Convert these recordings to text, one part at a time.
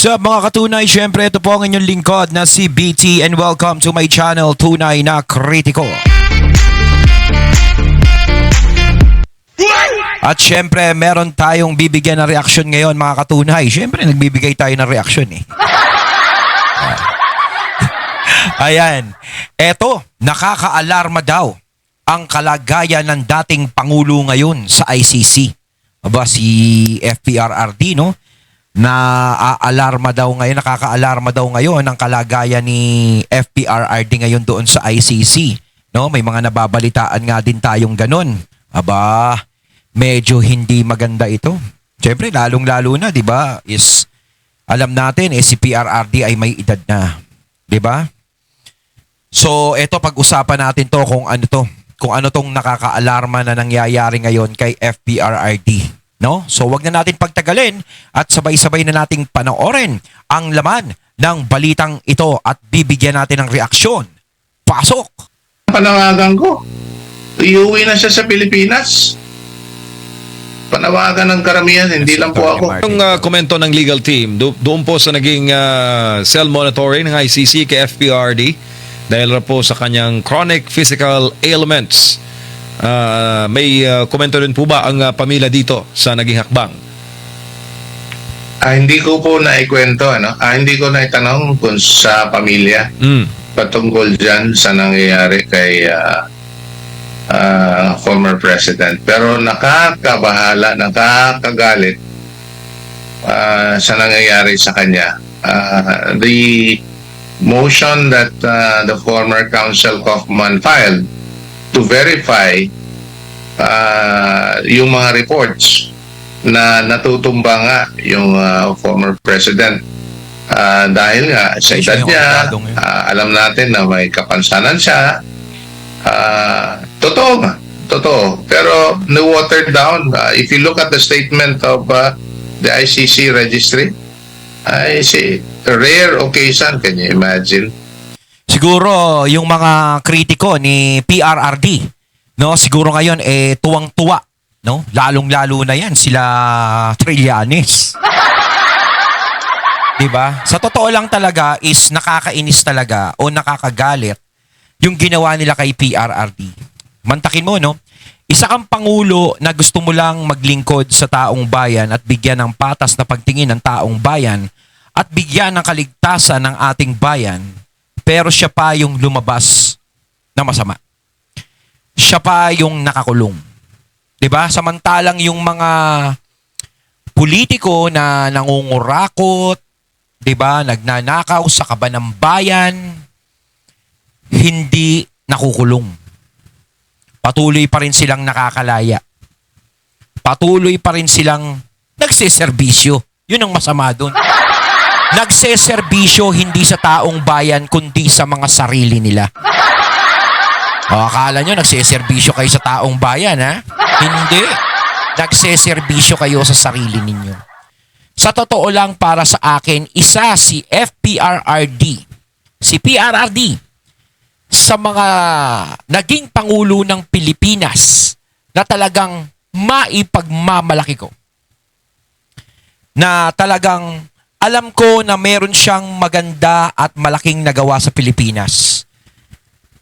What's up mga katunay? Siyempre ito po ang inyong lingkod na si BT and welcome to my channel Tunay na Kritiko. At siyempre meron tayong bibigyan ng reaksyon ngayon mga katunay. Siyempre nagbibigay tayo ng reaksyon eh. Ayan. Eto, nakakaalarma daw ang kalagayan ng dating Pangulo ngayon sa ICC. Aba si FPRRD no? Nakakaalarma daw ngayon ang kalagayan ni FPRRD ngayon doon sa ICC. No? May mga nababalitaan nga din tayong ganun. Aba, medyo hindi maganda ito. Siyempre, lalong-lalo na, di ba? Is, alam natin, si PRRD ay may edad na. Di ba? So, eto pag-usapan natin to kung ano to. Kung ano tong nakakaalarma na nangyayari ngayon kay FPRRD. No? So wag na natin pagtagalin at sabay-sabay na nating panoorin ang laman ng balitang ito at bibigyan natin ng reaksyon. Pasok! Panawagan ko, iuwi na siya sa Pilipinas. Panawagan ng karamihan, hindi lang po ako. Yung komento ng legal team, doon po sa naging cell monitoring ng ICC kay FPRD dahil na po sa kanyang chronic physical ailments. May komento rin po ba ang pamilya dito sa naging hakbang? Hindi ko po naikwento, hindi ko naitanong kung sa pamilya patungkol dyan sa nangyayari kay former president. Pero nakakabahala, nakakagalit sa nangyayari sa kanya. The motion that the former Counsel Kaufman filed to verify yung mga reports na natutumba nga yung former president dahil nga sa edad niya, alam natin na may kapansanan siya. Totoo nga, totoo. Pero na-watered down. If you look at the statement of the ICC registry, I see a rare occasion, can you imagine? Siguro yung mga kritiko ni PRRD, no, siguro ngayon tuwang-tuwa, no? Lalong-lalo na 'yan sila Trillanes. 'Di ba? Sa totoo lang talaga is nakakainis talaga o nakakagalit yung ginawa nila kay PRRD. Mantakin mo, no? Isa kang pangulo na gusto mo lang maglingkod sa taong bayan at bigyan ng patas na pagtingin ng taong bayan at bigyan ng kaligtasan ng ating bayan. Pero siya pa yung lumabas na masama. Siya pa yung nakakulong. 'Di ba? Samantalang yung mga politiko na nangungurakot, 'di ba, nagnanakaw sa kaban ng bayan, hindi nakukulong. Patuloy pa rin silang nakakalaya. Patuloy pa rin silang nagseserbisyo. 'Yun ang masama doon. Nagseserbisyo hindi sa taong bayan kundi sa mga sarili nila. O, akala nyo nagseserbisyo kayo sa taong bayan, ha? Hindi. Nagseserbisyo kayo sa sarili ninyo. Sa totoo lang para sa akin, isa si FPRRD, si PRRD, sa mga naging Pangulo ng Pilipinas na talagang maipagmamalaki ko. Na talagang alam ko na meron siyang maganda at malaking nagawa sa Pilipinas.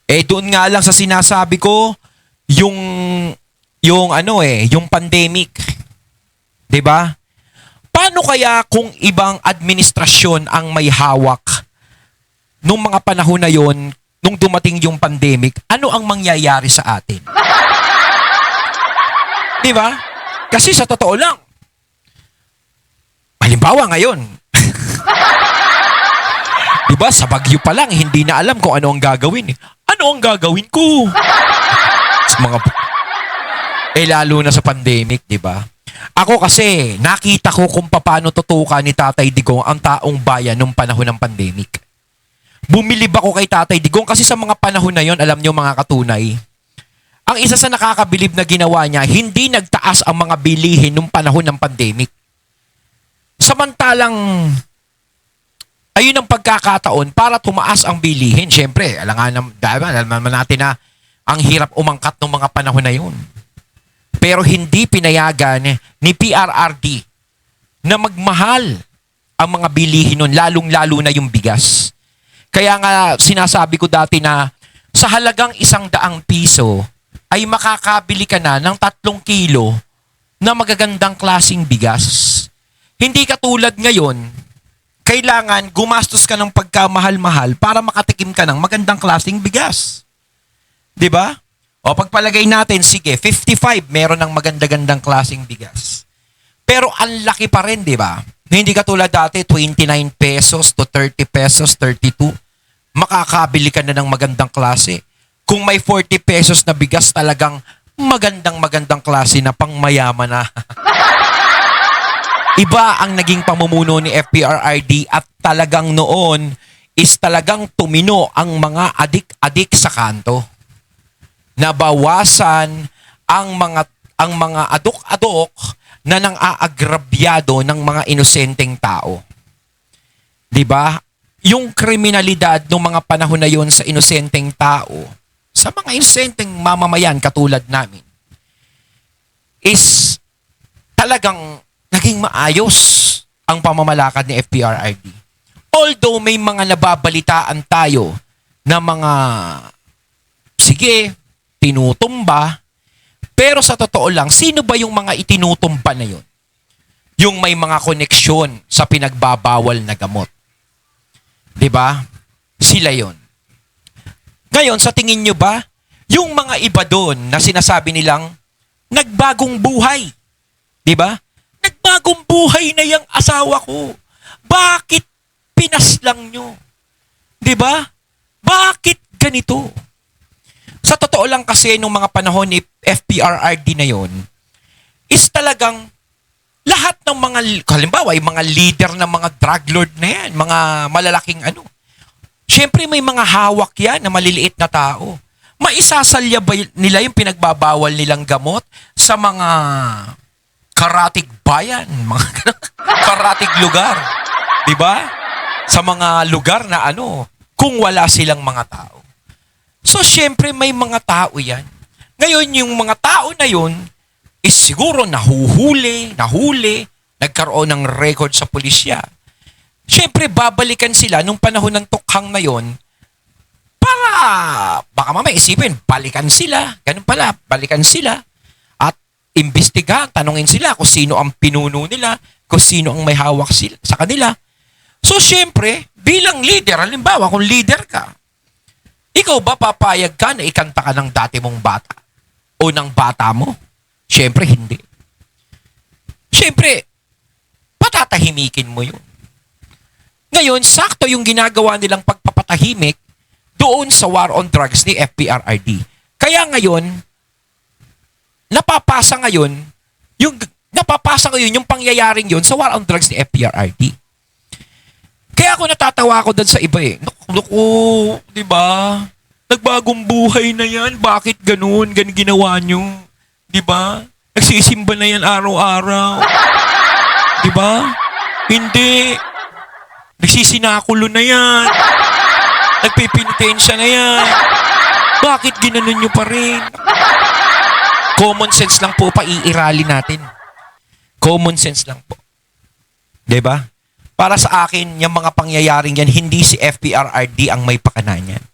Doon nga lang sa sinasabi ko, yung pandemic. 'Di ba? Paano kaya kung ibang administrasyon ang may hawak nung mga panahon na yon, nung dumating yung pandemic, ano ang mangyayari sa atin? 'Di ba? Kasi sa totoo lang, halimbawa ngayon, diba, sa Bagyo pa lang, hindi na alam kung ano ang gagawin. Ano ang gagawin ko? Sa mga... lalo na sa pandemic, diba? Ako kasi, nakita ko kung paano tutukan ni Tatay Digong ang taong bayan nung panahon ng pandemic. Bumilib ako kay Tatay Digong kasi sa mga panahon na yon, alam nyo mga katunay, ang isa sa nakakabilib na ginawa niya, hindi nagtaas ang mga bilihin nung panahon ng pandemic. Samantalang, ayun ang pagkakataon para tumaas ang bilihin. Siyempre, alam naman natin na ang hirap umangkat ng mga panahon na yun. Pero hindi pinayagan ni PRRD na magmahal ang mga bilihin nun, lalong-lalo na yung bigas. Kaya nga sinasabi ko dati na sa halagang 100 piso ay makakabili ka na ng 3 kilo na magagandang klasing bigas. Hindi katulad ngayon, kailangan gumastos ka ng pagkamahal-mahal para makatikim ka ng magandang klasing bigas. 'Di ba? O pagpalagay natin, sige, 55 meron ng maganda-gandang klaseng bigas. Pero ang laki pa rin, 'di ba? Hindi katulad dati 29 pesos to 30 pesos, 32. Makakabili ka na ng magandang klase. Kung may 40 pesos na bigas, talagang magandang klase na pangmayaman na. Iba ang naging pamumuno ni FPRRD at talagang noon is talagang tumino ang mga adik-adik sa kanto. Nabawasan ang mga adok-adok na nang aagrabyado ng mga inosenteng tao. 'Di ba? Yung kriminalidad ng mga panahon na yon sa inosenteng tao, sa mga inosenteng mamamayan katulad namin, is talagang naging maayos ang pamamalakad ni FPRRD. Although may mga nababalitaan tayo na mga, sige, tinutumba, pero sa totoo lang, sino ba yung mga itinutumba na yun? Yung may mga koneksyon sa pinagbabawal na gamot. 'Di ba? Sila yon. Ngayon, sa tingin nyo ba, yung mga iba doon na sinasabi nilang nagbagong buhay, 'di ba? Nagbagong buhay na yung asawa ko. Bakit pinaslang nyo? 'Di ba? Bakit ganito? Sa totoo lang kasi nung mga panahon ni FPRRD na yon, is talagang lahat ng mga, halimbawa, yung mga leader ng mga drug lord na yan, mga malalaking ano, syempre may mga hawak yan na maliliit na tao. Maisasalya ba nila yung pinagbabawal nilang gamot sa mga karatig bayan, mga karatig lugar? Diba? Sa mga lugar na ano, kung wala silang mga tao. So, syempre may mga tao yan. Ngayon, yung mga tao na yun, is siguro nahuli, nagkaroon ng record sa pulisya. Siyempre, babalikan sila nung panahon ng tukhang na yon para, baka mamaya isipin, balikan sila. Ganun pala, balikan sila. At imbestigahan, tanungin sila kung sino ang pinuno nila, kung sino ang may hawak sila, sa kanila. So, siyempre, bilang leader, halimbawa, kung leader ka, ikaw ba papayag ka na ikanta ka ng dati mong bata? O ng bata mo? Siyempre, hindi. Siyempre, patatahimikin mo yun. Ngayon, sakto yung ginagawa nilang pagpapatahimik doon sa war on drugs ni FPRRD. Kaya ngayon, napapasa ngayon yung pangyayaring yun sa war on drugs ni FPRRD. Kaya ako natatawa ako doon sa iba eh. Naku, di ba? Nagbagong buhay na yan. Bakit ganun? Ganun ginawa nyo? Di ba? Nagsisimba na yan araw-araw. Di ba? Hindi. Nagsisinakulo na yan. Nagpipinitensya na yan. Bakit ginanon nyo pa rin? Common sense lang po pa iirali natin. Common sense lang po. Di ba? Para sa akin, yung mga pangyayaring yan, hindi si FPRRD ang may pakana yan.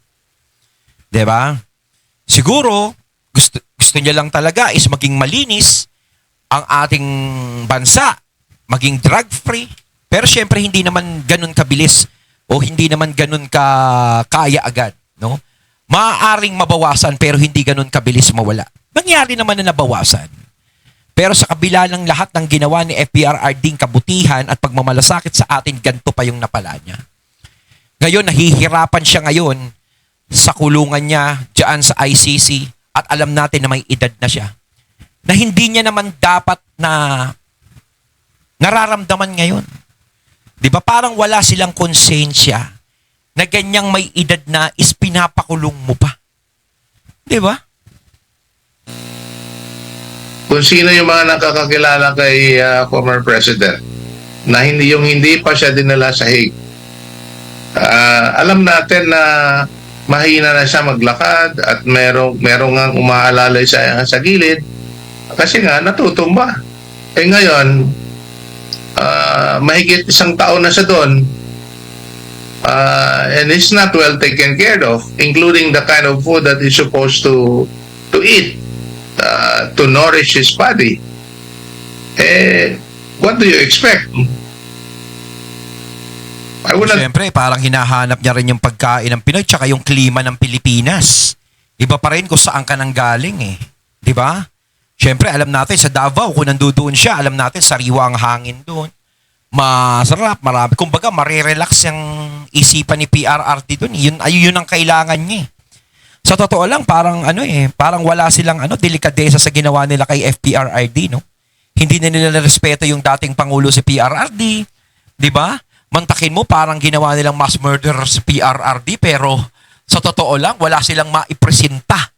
Di ba? Siguro, gusto niya lang talaga is maging malinis ang ating bansa, maging drug-free. Pero syempre hindi naman ganun kabilis o hindi naman ganun kaya agad, no? Maaaring mabawasan pero hindi ganun kabilis mawala. Nangyari naman na nabawasan. Pero sa kabila ng lahat ng ginawa ni FPRRD kabutihan at pagmamalasakit sa atin, ganito pa yung napala niya. Ngayon, nahihirapan siya ngayon sa kulungan niya diyan sa ICC. At alam natin na may edad na siya, na hindi niya naman dapat na nararamdaman ngayon. Di ba parang wala silang konsensya na ganyang may edad na is pinapakulong mo pa. Di ba? Kung sino yung mga nakakakilala kay former president na hindi pa siya dinala sa Hague. Alam natin na mahina na siya maglakad at merong nga umaalalay sa gilid kasi nga natutumba. Ngayon, mahigit 1 taon na siya doon, and it's not well taken care of, including the kind of food that he's supposed to eat to nourish his body. What do you expect? I would not. Siyempre, parang hinahanap niya rin yung pagkain ng Pinoy tsaka yung klima ng Pilipinas. Iba pa rin kung saan ka nang galing eh. Di ba? Siyempre, alam natin sa Davao, kung nandoon siya, alam natin sariwa ang hangin doon. Masarap, marami. Kumbaga, marirelax yung isipan ni PRRD doon. Yun ang kailangan niya eh. Sa totoo lang, parang parang wala silang delikadesa sa ginawa nila kay FPRRD, no? Hindi na nila respeto yung dating Pangulo si PRRD. Di ba? Mantakin mo, parang ginawa nilang mass murder sa PRRD, pero sa totoo lang, wala silang maipresenta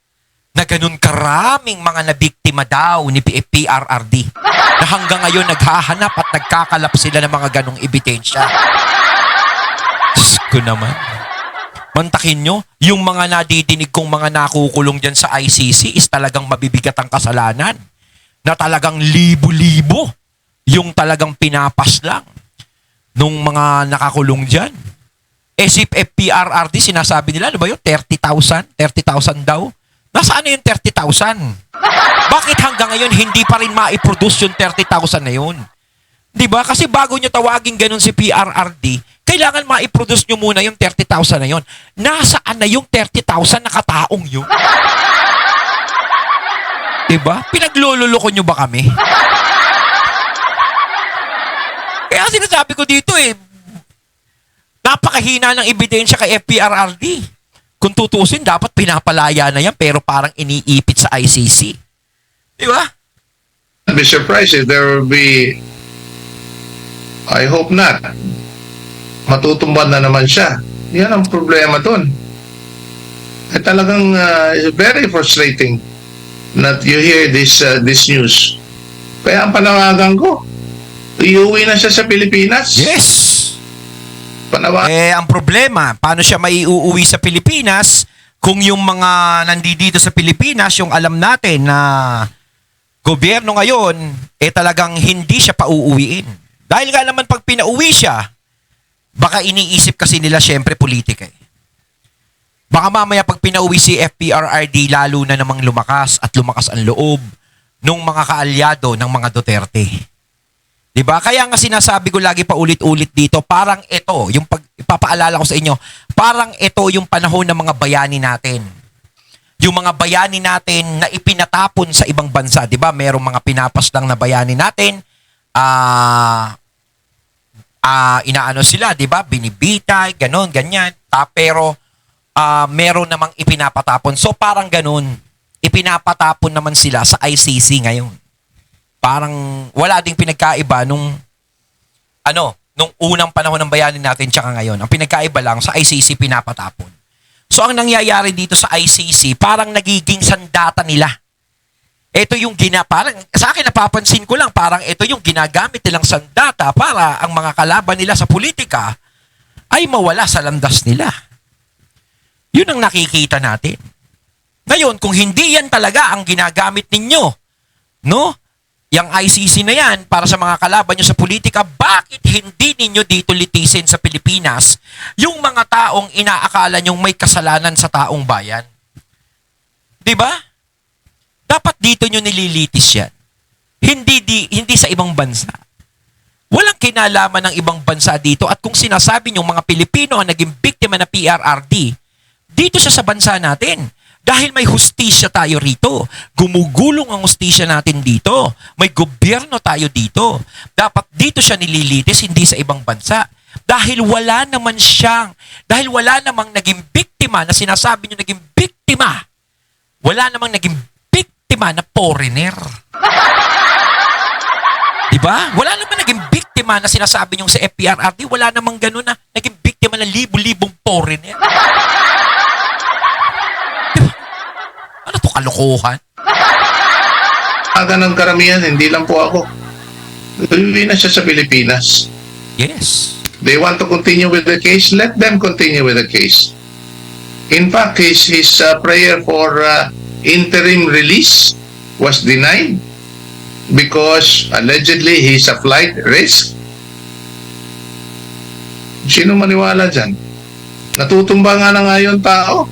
na ganun karaming mga nabiktima daw ni PRRD na hanggang ngayon naghahanap at nagkakalap sila ng mga ganong ebidensya. Diyos ko naman. Mantakin nyo, yung mga nadidinig kong mga nakukulong dyan sa ICC is talagang mabibigat ang kasalanan na talagang libo-libo yung talagang pinapas lang nung mga nakakulong dyan. Si FPRRD, sinasabi nila, ano ba yun? 30,000? 30,000 daw? Nasaan na yung 30,000? Bakit hanggang ngayon hindi pa rin ma-produce yung 30,000 na yun? Diba? Kasi bago nyo tawagin ganun si PRRD, kailangan ma-produce nyo muna yung 30,000 na yun. Nasaan na yung 30,000 na kataong yun? Diba? Pinaglululoko nyo ba kami? Kaya sinasabi ko dito napakahina ng ebidensya kay FPRRD. Kung tutusin, dapat pinapalaya na yan pero parang iniipit sa ICC. Di ba? I'd be surprised if there will be, I hope not, matutumban na naman siya. Yan ang problema dun. Talagang very frustrating that you hear this news. Kaya ang panawagan ko, iuwi na siya sa Pilipinas. Yes! Ang problema, paano siya maiuwi sa Pilipinas kung yung mga nandito sa Pilipinas, yung alam natin na gobyerno ngayon, talagang hindi siya pauuwiin. Dahil nga naman pag pinauwi siya, baka iniisip kasi nila syempre politika eh. Baka mamaya pag pinauwi si FPRRD, lalo na namang lumakas ang loob ng mga kaalyado ng mga Duterte. Diba? Kaya nga sinasabi ko lagi pa ulit-ulit dito, parang ito, yung ipapaalala ko sa inyo, parang ito yung panahon ng mga bayani natin. Yung mga bayani natin na ipinatapon sa ibang bansa, diba? Merong mga pinapas lang na bayani natin, inaano sila, diba? Binibitay, ganon, ganyan. Pero meron namang ipinapatapon. So parang ganon, ipinapatapon naman sila sa ICC ngayon. Parang wala ding pinagkaiba nung unang panahon ng bayani natin tsaka ngayon. Ang pinagkaiba lang sa ICC pinapatapon. So ang nangyayari dito sa ICC, parang nagiging sandata nila. Ito yung parang sa akin napapansin ko lang, parang ito yung ginagamit nilang sandata para ang mga kalaban nila sa politika ay mawala sa landas nila. Yun ang nakikita natin. Ngayon, kung hindi yan talaga ang ginagamit ninyo, no? Yang ICC na yan para sa mga kalaban nyo sa politika, bakit hindi ninyo dito litisin sa Pilipinas yung mga taong inaakala nyong may kasalanan sa taong bayan? Diba? Dapat dito nyo nililitis yan. Hindi sa ibang bansa. Walang kinalaman ng ibang bansa dito at kung sinasabi nyong mga Pilipino ang naging biktima na PRRD, dito siya sa bansa natin. Dahil may hustisya tayo rito. Gumugulong ang hustisya natin dito. May gobyerno tayo dito. Dapat dito siya nililitis, hindi sa ibang bansa. Dahil wala namang naging biktima na sinasabi nyo naging biktima. Wala namang naging biktima na foreigner. Diba? Wala namang naging biktima na sinasabi nyo sa FPRRD. Wala namang ganun na naging biktima na libo-libong foreigner. Ano to, kalokohan? Ng karamihan, hindi lang po ako. Uwi na siya sa Pilipinas. Yes. They want to continue with the case, let them continue with the case. In fact, his prayer for interim release was denied because allegedly he's a flight risk Sino maniwala dyan? Natutumba nga na nga yung tao.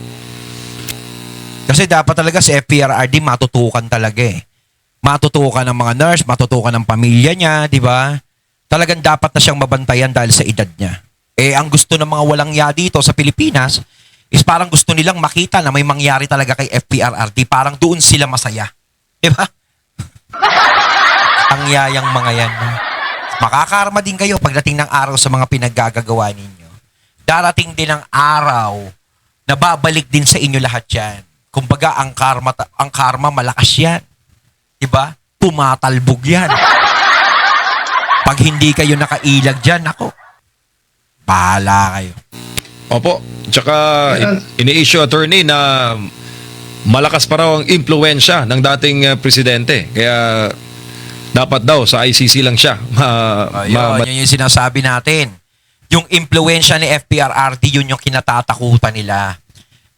Kasi dapat talaga si FPRRD matutukan talaga eh. Matutukan ng mga nurse, matutukan ng pamilya niya, di ba? Talagang dapat na siyang mabantayan dahil sa edad niya. Eh, ang gusto ng mga walang ya dito sa Pilipinas is parang gusto nilang makita na may mangyari talaga kay FPRRD. Parang doon sila masaya. Di ba? Ang yayang mga yan. Makakarma din kayo pagdating ng araw sa mga pinaggagawa ninyo. Darating din ang araw na babalik din sa inyo lahat yan. Kumbaga, ang karma malakas yan. Diba? Pumatalbog yan. Pag hindi kayo nakailag dyan, ako, bahala kayo. Opo. Tsaka ini-issue attorney na malakas pa raw ang impluensya ng dating presidente. Kaya dapat daw sa ICC lang siya. Yun yung sinasabi natin. Yung impluensya ni FPRRD, yun yung kinatatakutan nila.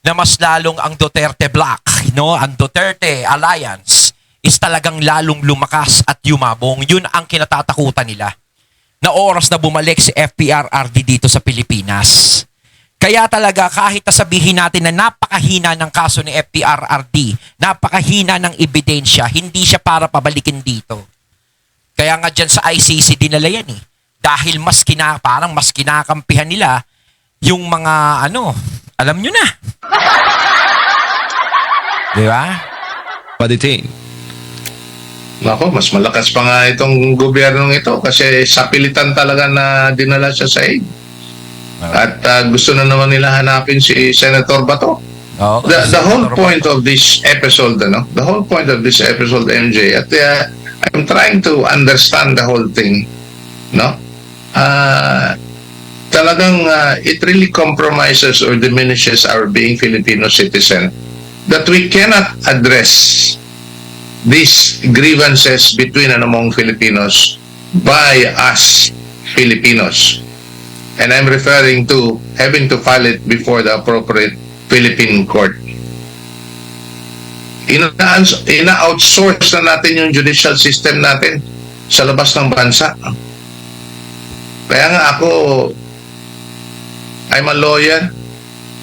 Na mas lalong ang Duterte Bloc, no? Ang Duterte Alliance is talagang lalong lumakas at yumabong. Yun ang kinatatakutan nila. Na oras na bumalik si FPRRD dito sa Pilipinas. Kaya talaga kahit sabihin natin na napakahina ng kaso ni FPRRD, napakahina ng ebidensya, hindi siya para pabalikin dito. Kaya nga dyan sa ICC dinala yan eh. Dahil parang mas kinakampihan nila yung mga alam nyo na. Di ba? Pa-detain. Nako, mas malakas pa nga itong gobyernong ito kasi sapilitan talaga na dinala siya sa aid. At gusto na naman nila hanapin si Senator Bato. Oh, The whole point of this episode, the whole point of this episode, MJ, at I'm trying to understand the whole thing, no? Talagang it really compromises or diminishes our being Filipino citizen that we cannot address these grievances between and among Filipinos by us Filipinos. And I'm referring to having to file it before the appropriate Philippine court. Ina-outsource na natin yung judicial system natin sa labas ng bansa. Kaya nga ako, I'm a lawyer.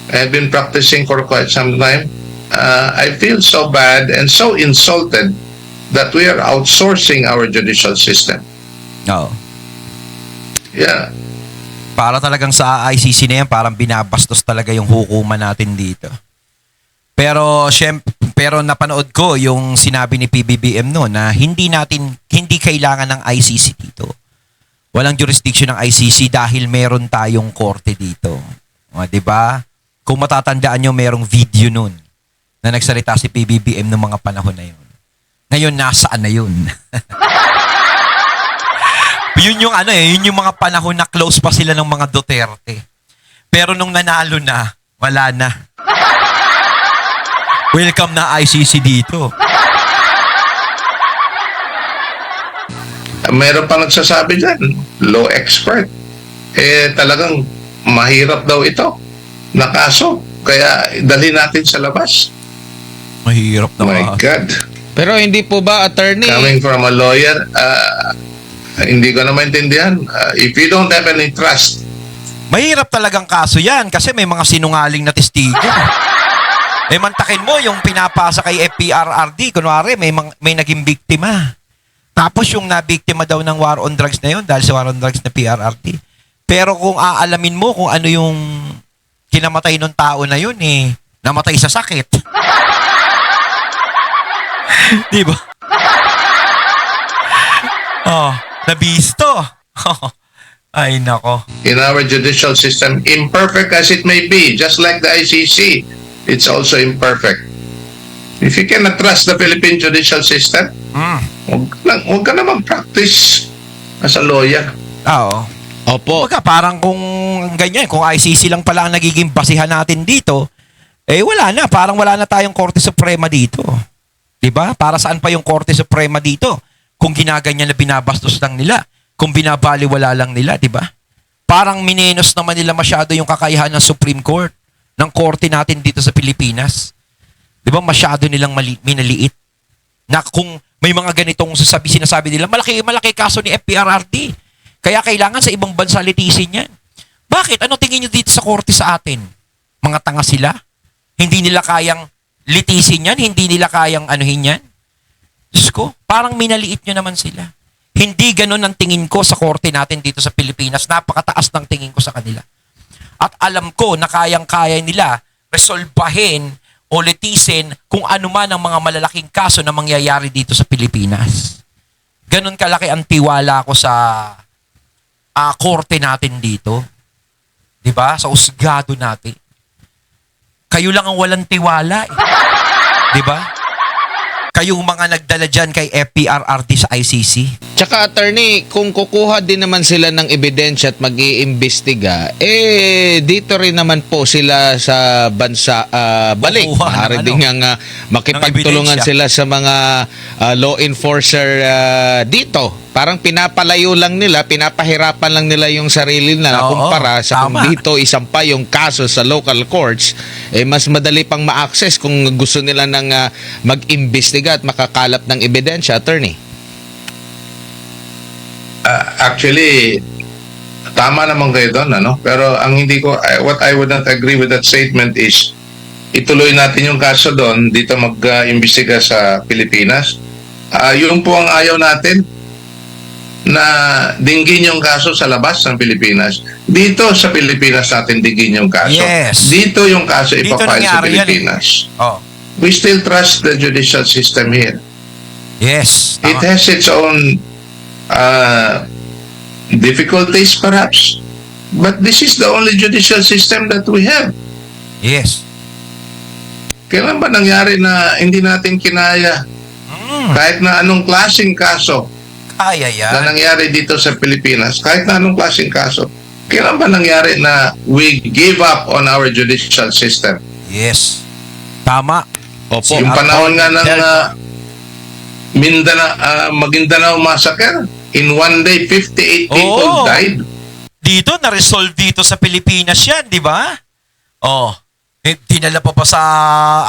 I've been practicing for quite some time. I feel so bad and so insulted that we are outsourcing our judicial system. Oo. Yeah. Para talagang sa ICC na yan, parang binabastos talaga yung hukuman natin dito. Pero napanood ko yung sinabi ni PBBM no na hindi kailangan ng ICC dito. Walang jurisdiction ng ICC dahil meron tayong korte dito. O, 'di ba? Kung matatandaan nyo, merong video nun na nagsalita si PBBM ng mga panahon na yun. Ngayon, nasaan na yun? Yun yung yun yung mga panahon na close pa sila ng mga Duterte. Pero nung nanalo na, wala na. Welcome na ICC dito. Meron pa nagsasabi dyan, law expert. Talagang mahirap daw ito na kaso. Kaya dalhin natin sa labas. Mahirap na My God. Pero hindi po ba, attorney? Coming from a lawyer, hindi ko na maintindihan. If you don't have any trust, Mahirap talagang kaso yan kasi may mga sinungaling na testigo. Mantakin mo yung pinapasa kay FPRRD, kunwari may naging biktima. Tapos yung nabiktima daw ng war on drugs na yun dahil sa war on drugs na PRRD. Pero kung aalamin mo kung ano yung kinamatay ng tao na yun namatay sa sakit. Di ba? Nabisto. Ay, nako. in our judicial system, imperfect as it may be, just like the ICC, it's also imperfect. If you cannot trust the Philippine judicial system, huwag ka na mag-practice as a lawyer. Oo. Opo. Kumbaga, parang kung ganyan, kung ICC lang pala ang nagiging basihan natin dito, wala na. Parang wala na tayong Korte Suprema dito. Diba? Para saan pa yung Korte Suprema dito? Kung ginaganyan na binabastos lang nila. Kung binabaliwala lang nila, diba? Parang minenos naman nila masyado yung kakayahan ng Supreme Court, ng korte natin dito sa Pilipinas. Diba? Masyado nilang minaliit. Na kung may mga ganitong sinasabi nila, malaki kaso ni FPRRD. Kaya kailangan sa ibang bansa litisin yan. Bakit? Ano tingin nyo dito sa korte sa atin? Mga tanga sila? Hindi nila kayang litisin yan? Hindi nila kayang anuhin yan? Diyos ko, parang minaliit nyo naman sila. Hindi ganun ang tingin ko sa korte natin dito sa Pilipinas. Napakataas ng tingin ko sa kanila. At alam ko na kayang-kaya nila resolbahin o litisin kung ano man ang mga malalaking kaso na mangyayari dito sa Pilipinas. Ganun kalaki ang tiwala ko sa korte natin dito. 'Di ba? Sa usgado natin. Kayo lang ang walang tiwala. 'Di ba? Kayong mga nagdala dyan kay FPRRD sa ICC. Tsaka attorney, kung kukuha din naman sila ng ebidensya at mag-iimbestiga, dito rin naman po sila sa bansa balik. Kukuha ng Maaari ano? din nga makipagtulungan Ng sila ebidensya. sa mga law enforcer dito. Parang pinapalayo lang nila, pinapahirapan lang nila yung sarili nila Oo, kumpara sa kung tama. dito isampa yung kaso sa local courts, mas madali pang ma-access kung gusto nila ng mag-imbestiga at makakalap ng ebidensya, attorney. Actually, tama naman kayo doon, ano? Pero ang hindi ko, what I would not agree with that statement is, ituloy natin yung kaso doon, dito mag-imbestiga sa Pilipinas. Yun po ang ayaw natin, na dinggin yung kaso sa labas ng Pilipinas. Dito sa Pilipinas natin dinggin yung kaso. Yes. Dito yung kaso Dito ipapile sa nangyari yan eh. Pilipinas. Oh. We still trust the judicial system here. Yes. It Tama. has its own difficulties perhaps, but this is the only judicial system that we have. Yes. Kailan ba nangyari na hindi natin kinaya kahit na anong klaseng kaso Kaya na yan. nangyari dito sa Pilipinas, kahit na anong klaseng kaso, kailan ba nangyari na we gave up on our judicial system? Yes. Tama. Opo. Yung panahon nga ng Del- Maguindanao Massacre, in one day 58 people Oo. died. Dito, na-resolve dito sa Pilipinas yan, di ba? Oh. Dinala pa sa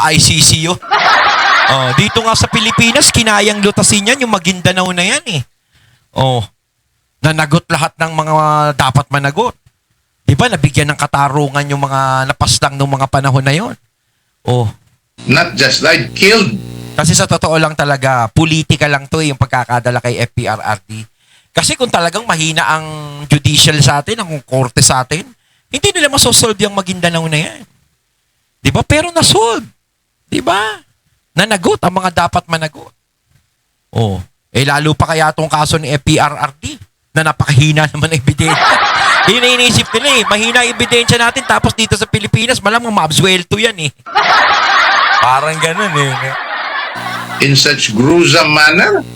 ICC yun. Oh, dito nga sa Pilipinas, kinayang lutasin yan, yung Maguindanao na yan eh. Oh. Nanagot lahat ng mga dapat managot. Di ba, nabigyan ng katarungan yung mga napaslang ng mga panahon na yon. Oh. Not just died, killed. Kasi sa totoo lang talaga, politika lang to yung pagkakadala kay FPRRD. Kasi kung talagang mahina ang judicial sa atin, ang korte sa atin, hindi nila masosolve yung Maguindanao na yan. Di ba? Pero nasolve. Di ba? Nanagot ang mga dapat managot. Oh. Lalo pa kaya itong kaso ni FPRRD na napakahina naman ng ebidensya. Yun na iniisip nila eh. Mahina ang ebidensya natin tapos dito sa Pilipinas, malamang maabsuelto yan eh. Parang ganun eh. In such gruesome manner.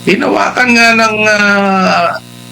Hinawakan nga ng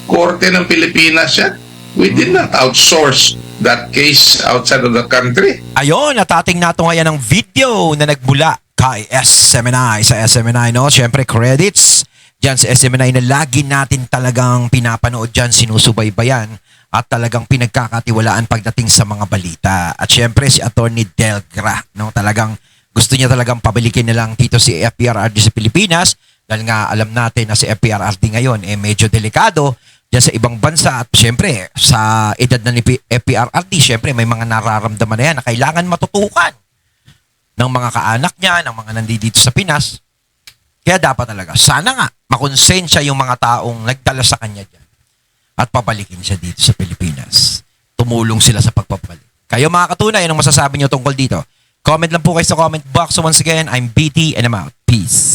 korte ng Pilipinas yan. We did not outsource that case outside of the country. Ayun, natating nato ngayon ng video na nagmula kay SMNI sa SMNI, no? Siyempre, credits dyan sa SMNI na lagi natin talagang pinapanood dyan, sinusubaybayan at talagang pinagkakatiwalaan pagdating sa mga balita. At siyempre, si Attorney Delgra, no? Talagang gusto niya talagang pabalikin na lang dito si FPRRD sa Pilipinas dahil nga alam natin na si FPRRD ngayon medyo delikado dyan sa ibang bansa at syempre sa edad na ni FPRRD syempre may mga nararamdaman na yan na kailangan matutukan ng mga kaanak niya, ng mga nandito sa Pinas. Kaya dapat talaga, sana nga makonsensya yung mga taong nagdala sa kanya dyan at pabalikin siya dito sa Pilipinas. Tumulong sila sa pagpapalik. Kayo mga katunay, anong masasabi niyo tungkol dito? Comment lang po kayo sa comment box. So once again, I'm BT and I'm out. Peace.